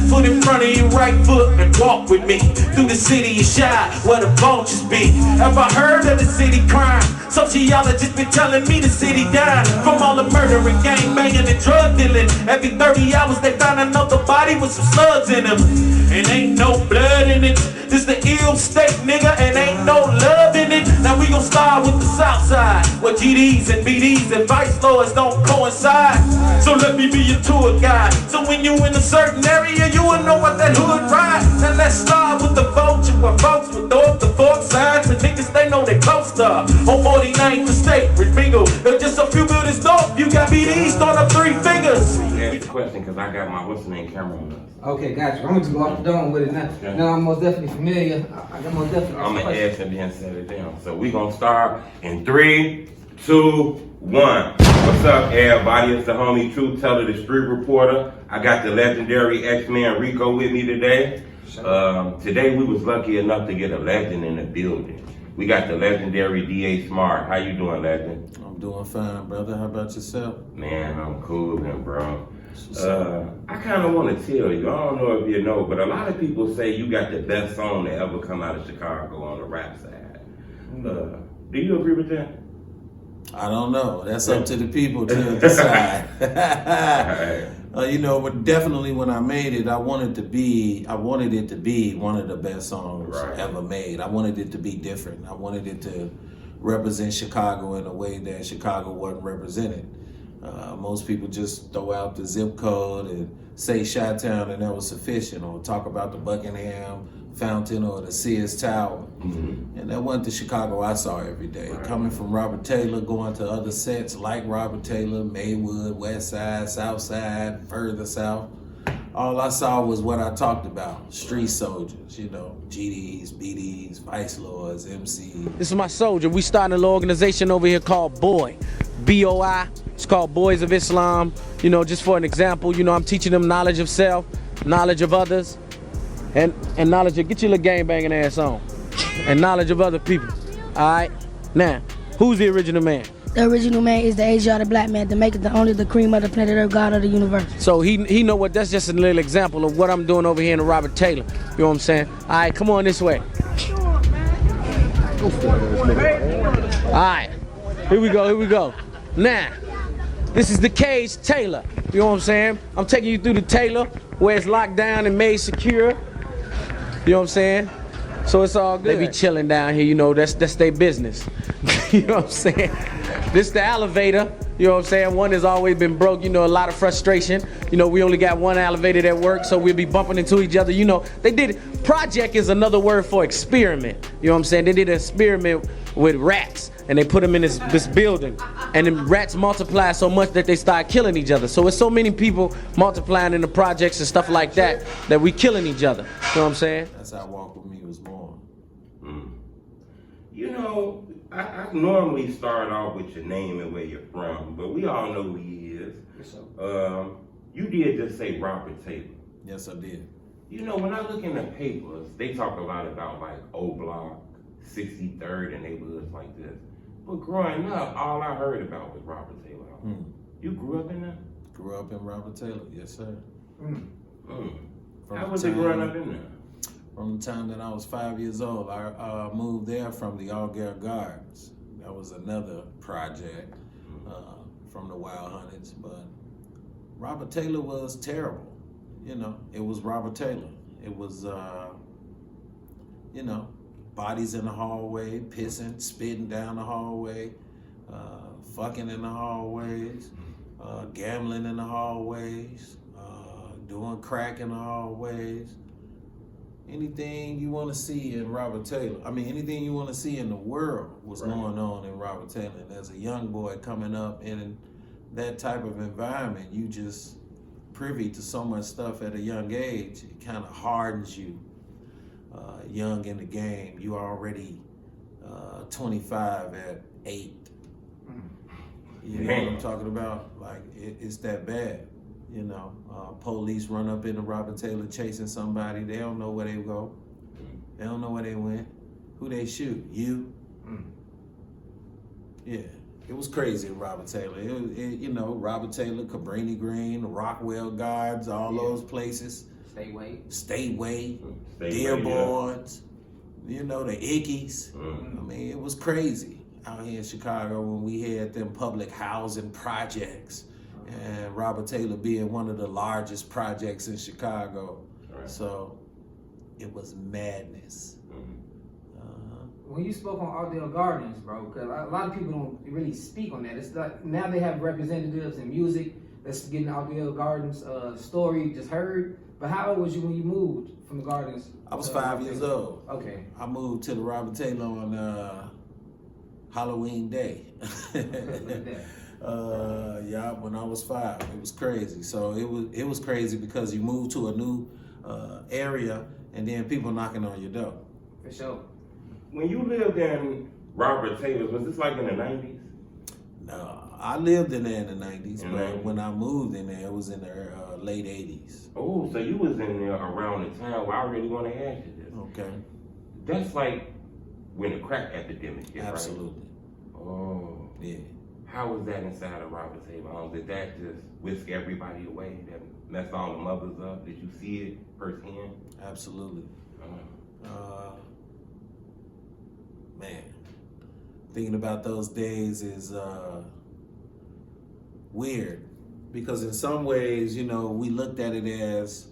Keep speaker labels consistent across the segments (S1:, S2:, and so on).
S1: left foot in front of your right foot and walk with me through the city of shy where the vultures be. Have I heard of the city crime? Sociologists been telling me the city dying from all the murdering, gang banging, and drug dealing. Every 30 hours they found another body with some slugs in them. And ain't no blood in it. This the ill state, nigga, and ain't no love in it. Now we gon' start with the south side, where GDs and BDs and vice lords don't coincide. So let me be your tour guide. So when you in a certain area, you will know what that hood ride. Now let's start with the vulture, where folks will throw up the fork signs. The niggas, they know they close to on 49th the state, Ringo. There's just a few buildings north, you got BDs throwing up 3 fingers.
S2: Ask the question, because I got my what's the name camera on us.
S3: Okay, gotcha. I'm gonna just go off the dome with it now.
S2: Okay.
S3: Now I'm most definitely familiar. I'm most definitely.
S2: I'm gonna ask and then set it down. So we gonna start in 3, 2, 1. What's up, everybody? It's the homie Truth Teller, the street reporter. I got the legendary X-Man Rico with me today. Today we was lucky enough to get a legend in the building. We got the legendary D.A. Smart. How you doing, legend?
S4: I'm doing fine, brother. How about yourself?
S2: Man, I'm cool, man, bro. I kind of want to tell you, I don't know if you know, but a lot of people say you got the best song to ever come out of Chicago on the rap side. Do you agree with that?
S4: I don't know. That's up to the people to decide. You know, but definitely when I made it, I wanted it to be one of the best songs ever made. I wanted it to be different. I wanted it to represent Chicago in a way that Chicago wasn't represented. Most people just throw out the zip code and say Chi-Town and that was sufficient, or talk about the Buckingham Fountain or the Sears Tower. And that wasn't the Chicago I saw every day. Coming from Robert Taylor, going to other sets like Robert Taylor, Maywood, West Side, South Side, further south. All I saw was what I talked about, street soldiers, you know, GDs, BDs, vice lords, MCs.
S5: This is my soldier. We starting a little organization over here called BOI, B-O-I. It's called Boys of Islam. You know, just for an example, you know, I'm teaching them knowledge of self, knowledge of others, and knowledge of, get your little gang banging ass on, and knowledge of other people. All right? Now, who's the original man?
S6: The original man is the Asiatic black man, the maker, the only, the cream of the planet Earth, God of the universe.
S5: So he know what, that's just a little example of what I'm doing over here in the Robert Taylor. You know what I'm saying? All right, come on this way. All right, here we go. Now, this is the Cage Taylor. You know what I'm saying? I'm taking you through the Taylor where it's locked down and made secure. You know what I'm saying? So it's all good. They be chilling down here, you know, that's their business. You know what I'm saying? This the elevator, you know what I'm saying? One has always been broke, you know, a lot of frustration. You know, we only got one elevator that works, so we'll be bumping into each other. You know, they did, project is another word for experiment. You know what I'm saying? They did an experiment with rats, and they put them in this building. And the rats multiply so much that they start killing each other. So it's so many people multiplying in the projects and stuff like that, that we killing each other. You know what I'm saying?
S4: That's how Walk With Me was born.
S2: You know, I normally start off with your name and where you're from, but we all know who he is. You did just say Robert Taylor.
S4: Yes, I did.
S2: You know, when I look in the papers, they talk a lot about like O Block, 63rd, and neighborhoods like this. But growing up, all I heard about was Robert Taylor. You grew up in there?
S4: Grew up in Robert Taylor, yes, sir.
S2: How was it growing up in there?
S4: From the time that I was 5 years old, I moved there from the Algar Gardens. That was another project from the Wild Hundreds, but Robert Taylor was terrible. You know, it was Robert Taylor. It was, you know, bodies in the hallway, pissing, spitting down the hallway, fucking in the hallways, gambling in the hallways, doing crack in the hallways. Anything you want to see in Robert Taylor, anything you want to see in the world was going on in Robert Taylor. And as a young boy coming up in that type of environment, you just privy to so much stuff at a young age. It kind of hardens you. Young in the game, you already 25 at 8. You know what I'm talking about? Like, it's that bad. You know, police run up into Robert Taylor chasing somebody. They don't know where they go. They don't know where they went. Who they shoot? You? Yeah, it was crazy in Robert Taylor. You know, Robert Taylor, Cabrini Green, Rockwell Guards, all those places. Stateway,
S2: Stateway,
S4: Dearborns, you know, the Ickies.
S2: Mm.
S4: I mean, it was crazy out here in Chicago when we had them public housing projects, and Robert Taylor being one of the largest projects in Chicago.
S2: Right.
S4: So it was madness.
S3: When you spoke on Oakdale Gardens, bro, because a lot of people don't really speak on that. It's like now they have representatives in music that's getting Oakdale Gardens story just heard. But how old was you when you moved from the Gardens?
S4: I was
S3: to
S4: 5
S3: Robert
S4: years
S3: Taylor?
S4: old.
S3: Okay.
S4: I moved to the Robert Taylor on Halloween Day. Yeah, when I was 5, it was crazy. So it was crazy because you moved to a new area and then people knocking on your door.
S3: For sure.
S2: When you lived in Robert Taylor's, was this like in the 90s?
S4: No, I lived in there in the 90s,
S2: In
S4: but
S2: the 90s.
S4: when I moved in there, it was in the late 80s.
S2: Oh, so you was in there around the time where I really want to ask you this.
S4: Okay,
S2: That's like when the crack epidemic hit, right?
S4: absolutely.
S2: Oh.
S4: Yeah.
S2: How was that inside of Robert Taylor home? Did that just whisk everybody away? That messed all the mothers up? Did you see it firsthand?
S4: Absolutely.
S2: Uh,
S4: Man, thinking about those days is weird because in some ways, you know, we looked at it as,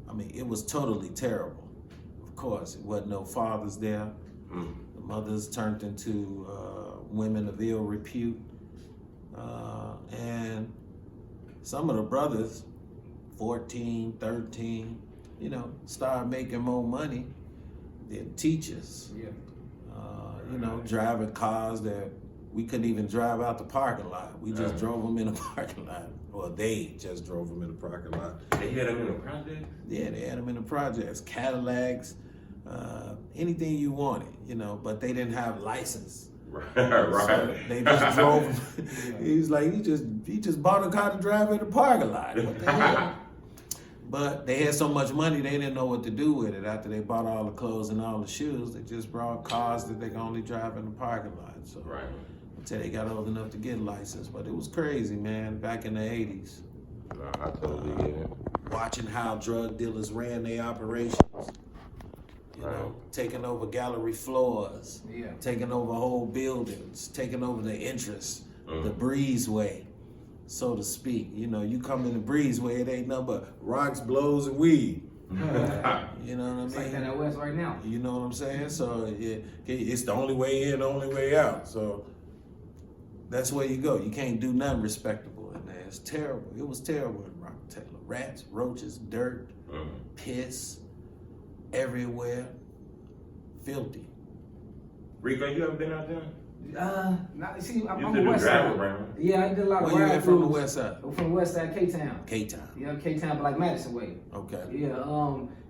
S4: I mean, it was totally terrible. Of course, it wasn't no fathers there.
S2: mm.
S4: The mothers turned into women of ill repute. And some of the brothers, 14, 13, you know, started making more money than teachers.
S3: Yeah.
S4: You know, driving cars that we couldn't even drive out the parking lot. We just drove them in the parking lot. Or they just drove them in the parking lot.
S2: They had them in the project?
S4: Yeah, they had them in the projects, Cadillacs, anything you wanted, you know, but they didn't have license.
S2: Right,
S4: So
S2: right.
S4: they just drove. He was like, he just bought a car to drive in the parking lot. What the hell? But they had so much money, they didn't know what to do with it. After they bought all the clothes and all the shoes, they just brought cars that they could only drive in the parking lot. So
S2: Right.
S4: until they got old enough to get a license. But it was crazy, man, back in the 80s.
S2: No, I totally get it.
S4: Watching how drug dealers ran their operations. You know, taking over gallery floors,
S3: Yeah.
S4: taking over whole buildings, taking over the interest, the breezeway, so to speak. You know, you come in the breezeway, it ain't nothing but rocks, blows, and weed. You know what
S3: It's
S4: I
S3: like
S4: mean?
S3: that out west right now.
S4: You know what I'm saying? So it's the only way in, the only way out. So that's where you go. You can't do nothing respectable in there. It's terrible. It was terrible in Robert Taylor. Rats, roaches, dirt, piss, everywhere. Filthy.
S2: Rico, you ever been out there?
S3: See, I'm
S2: You
S3: on
S2: used
S3: the
S2: to do
S3: west
S2: drive
S3: side.
S2: around.
S3: Yeah, I did a lot of
S4: Where you
S3: ride
S4: at from the
S3: throughs.
S4: west side?
S3: I'm from the west side, K-Town.
S4: K-Town.
S3: Yeah, K-Town, but like Madison way.
S4: Okay.
S3: Yeah,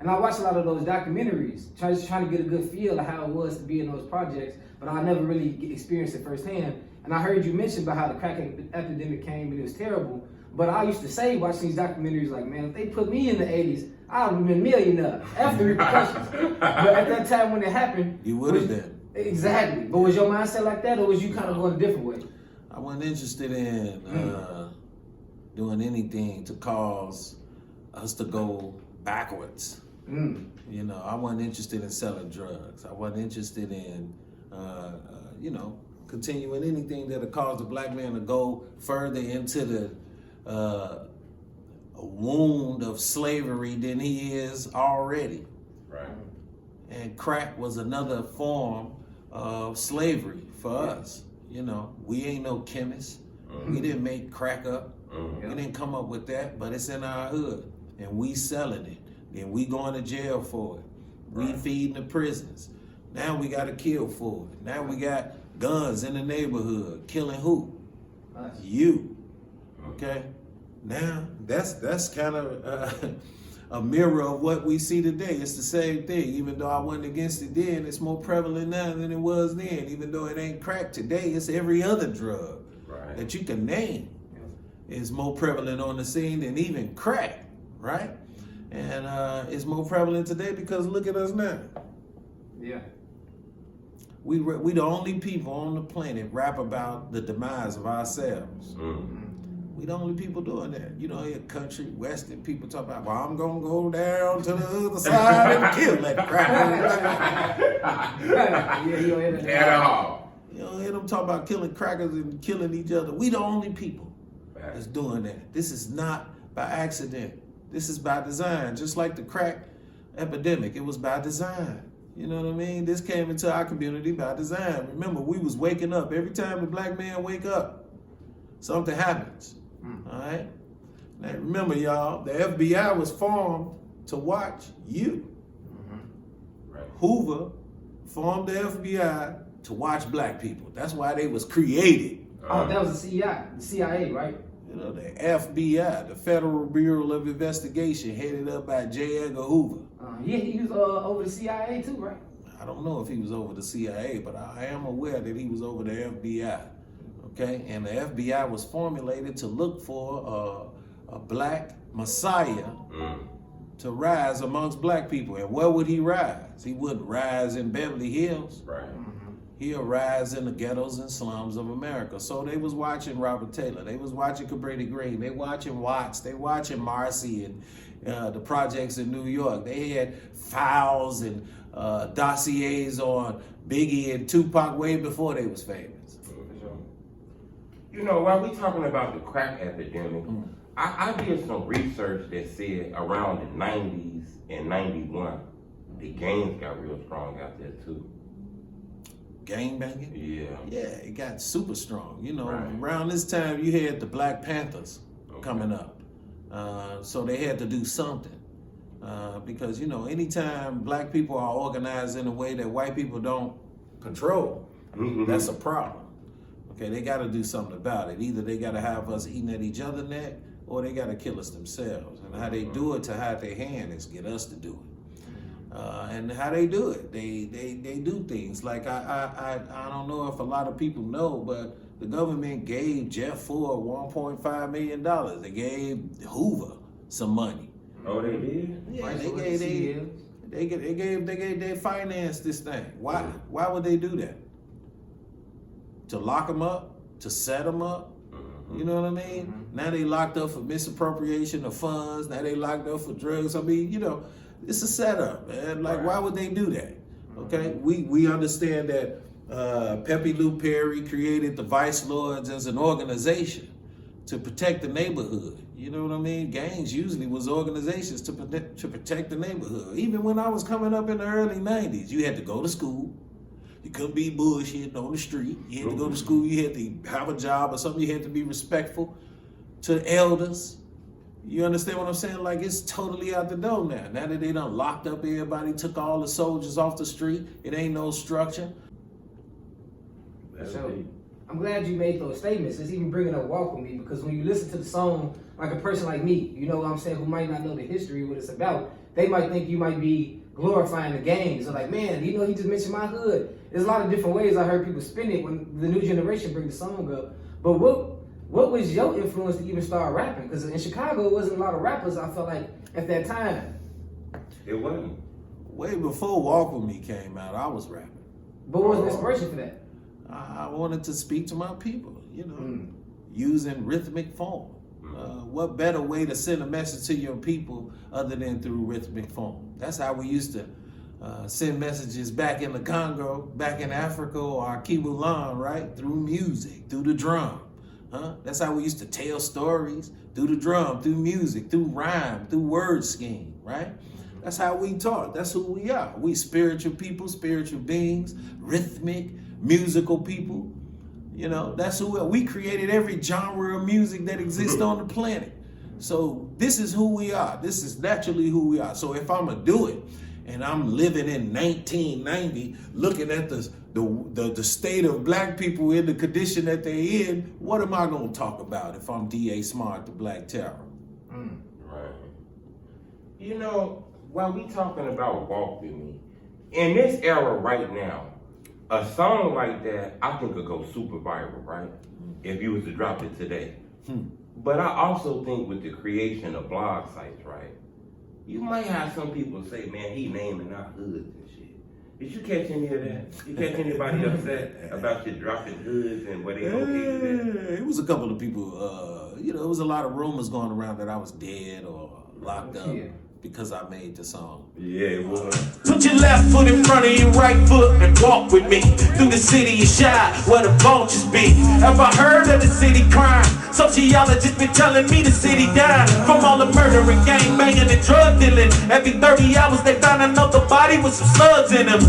S3: and I watched a lot of those documentaries, trying to get a good feel of how it was to be in those projects, but I never really experienced it firsthand. And I heard you mention about how the crack epidemic came and it was terrible. But I used to say, watching these documentaries, like, man, if they put me in the 80s, I would have been a millionaire after repercussions. But at that time when it happened,
S4: You would have been.
S3: Exactly. But was your mindset like that, or was you kind of going a different way?
S4: I wasn't interested in doing anything to cause us to go backwards. You know, I wasn't interested in selling drugs. I wasn't interested in, you know, continuing anything that'll cause the black man to go further into the wound of slavery than he is already.
S2: Right.
S4: And crack was another form of slavery for us. You know, we ain't no chemists. We didn't make crack up. We didn't come up with that, but it's in our hood. And we selling it. Then we going to jail for it. We feeding the prisons. Now we got to kill for it. Now we got guns in the neighborhood. Killing who?
S3: Us.
S4: You. Okay? Now, that's kind of a mirror of what we see today. It's the same thing. Even though I wasn't against it then, it's more prevalent now than it was then. Even though it ain't crack today, it's every other drug that you can name is more prevalent on the scene than even crack, right? And it's more prevalent today because look at us now.
S3: Yeah.
S4: We the only people on the planet rap about the demise of ourselves. We the only people doing that. You know, in country, western people talk about, well, I'm gonna go down to the other side and kill that cracker.
S3: Yeah, you don't hear that.
S2: At all.
S4: You know, hear them talk about killing crackers and killing each other. We the only people that's doing that. This is not by accident. This is by design. Just like the crack epidemic, it was by design. You know what I mean? This came into our community by design. Remember, we was waking up. Every time the black man wake up, something happens. All right? Now remember, y'all, the FBI was formed to watch you.
S2: Right.
S4: Hoover formed the FBI to watch black people. That's why they was created.
S3: Oh, that was the CIA, right?
S4: You know, the FBI, the Federal Bureau of Investigation, headed up by J. Edgar Hoover.
S3: Yeah, he was over the CIA too, right?
S4: I don't know if he was over the CIA, but I am aware that he was over the FBI. Okay, and the FBI was formulated to look for a black messiah to rise amongst black people. And where would he rise? He wouldn't rise in Beverly Hills.
S2: Right.
S4: He'll rise in the ghettos and slums of America. So they was watching Robert Taylor. They was watching Cabrini Green. They watching Watts. They watching Marcy and the projects in New York. They had files and dossiers on Biggie and Tupac way before they was famous.
S2: You know, while we talking about the crack epidemic, I did some research that said around the 90s and 91, the gangs got real strong out there too.
S4: Gang banging?
S2: Yeah.
S4: Yeah, it got super strong. You know,
S2: Right.
S4: around this time you had the Black Panthers coming up. So they had to do something. Because, you know, anytime black people are organized in a way that white people don't control, that's a problem. Okay, they got to do something about it. Either they got to have us eating at each other's neck, or they got to kill us themselves. And how they do it to hide their hand is get us to do it. And how they do it, they do things like I don't know if a lot of people know, but the government gave Jeff Ford $1.5 million. They gave Hoover some money.
S2: Oh, they did?
S4: Yeah, they financed this thing. Why? Why would they do that? To lock them up? To set them up? You know what I mean? Now they locked up for misappropriation of funds. Now they locked up for drugs. I mean, you know, it's a setup, man. Like, why would they do that? Okay, we understand that Pepe Le Perry created the Vice Lords as an organization to protect the neighborhood. You know what I mean? Gangs usually was organizations to protect the neighborhood. Even when I was coming up in the early 90s, you had to go to school. You couldn't be bullshitting on the street. You had to go to school. You had to have a job or something. You had to be respectful to the elders. You understand what I'm saying? Like, it's totally out the door now. Now that they done locked up everybody, took all the soldiers off the street, it ain't no structure.
S3: So, I'm glad you made those statements. It's even bringing up Walk With Me, because when you listen to the song, like a person like me, you know what I'm saying, who might not know the history, what it's about, they might think you might be glorifying the gangs. Or like, man, you know, he just mentioned my hood. There's a lot of different ways I heard people spin it when the new generation bring the song up. But what was your influence to even start rapping? Because in Chicago, it wasn't a lot of rappers, I felt like, at that time.
S2: It wasn't.
S4: Way before Walk With Me came out, I was rapping.
S3: But what was the inspiration for that?
S4: I wanted to speak to my people, you know, using rhythmic form. What better way to send a message to your people other than through rhythmic form? That's how we used to send messages back in the Congo, back in Africa, or Kibulan, right? Through music, through the drum. That's how we used to tell stories, through the drum, through music, through rhyme, through word scheme, right? That's how we talk. That's who we are. We spiritual people, spiritual beings, rhythmic, musical people. You know, that's who we are. We created every genre of music that exists on the planet. So this is who we are. This is naturally who we are. So if I'm gonna do it, and I'm living in 1990, looking at the state of black people in the condition that they're in, what am I gonna talk about if I'm D.A. Smart, the Black Terror?
S2: Right. You know, while we talking about Walk With Me, in this era right now, a song like that, I think could go super viral, right? If you was to drop it today. But I also think with the creation of blog sites, right? You might have some people say, man, he naming our hoods and shit. Did you catch any of that? You catch anybody upset about you dropping hoods and where they located at?
S4: It was a couple of people, you know, there was a lot of rumors going around that I was dead or locked up because I made the song.
S2: Yeah, it was.
S1: Put your left foot in front of your right foot and walk with me through the city of Shy, where the vultures be. Have I heard of the city crime? Sociologists been telling me the city dying from all the murdering, gang banging, and drug dealing. Every 30 hours they find another body with some slugs in them.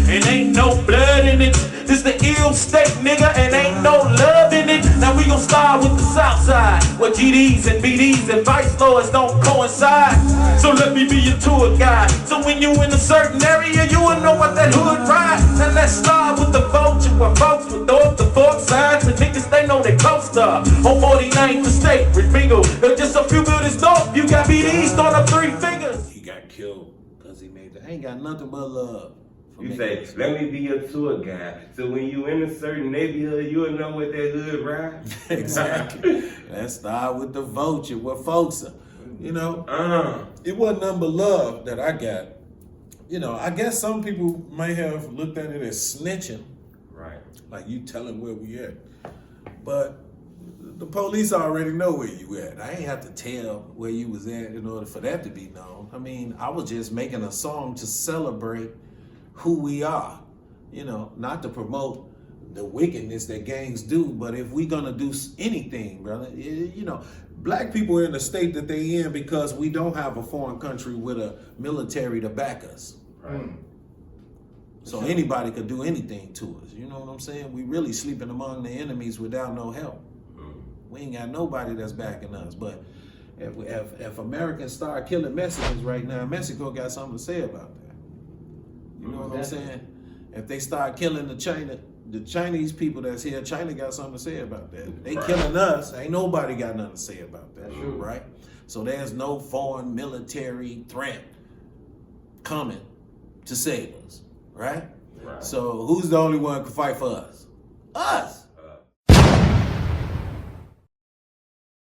S1: And ain't no blood in it. This the ill state, nigga, and ain't no love in it. Now we gon' start with the south side, where GDs and BDs and vice lords don't coincide. So let me be your tour guide. So when you in a certain area, you will know what that hood ride. Now let's start with the vulture, where folks will throw up the fork signs. And niggas, they know they close up. On 49th the state, with Bingo. There's just a few buildings north. You got BDs throwing up 3 fingers.
S4: He got killed because he made that. I ain't got nothing but love.
S2: You say, let me be your tour guide. So when you in a certain neighborhood, you'll know what that hood ride.
S4: Exactly. Let's start with the vulture, where folks are. You know, it wasn't nothing but love that I got. You know, I guess some people might have looked at it as snitching.
S2: Right.
S4: Like you telling where we at. But the police already know where you at. I ain't have to tell where you was at in order for that to be known. I mean, I was just making a song to celebrate who we are. You know, not to promote the wickedness that gangs do, but if we gonna do anything, brother, you know, black people are in the state that they in because we don't have a foreign country with a military to back us.
S2: Right.
S4: So anybody could do anything to us. You know what I'm saying? We really sleeping among the enemies without no help. We ain't got nobody that's backing us. But if Americans start killing Mexicans right now, Mexico got something to say about that. You know what I'm saying? If they start killing the Chinese people that's here, China got something to say about that. They killing us, ain't nobody got nothing to say about that, right? So there's no foreign military threat coming to save us, right? So who's the only one who can fight for us? Us.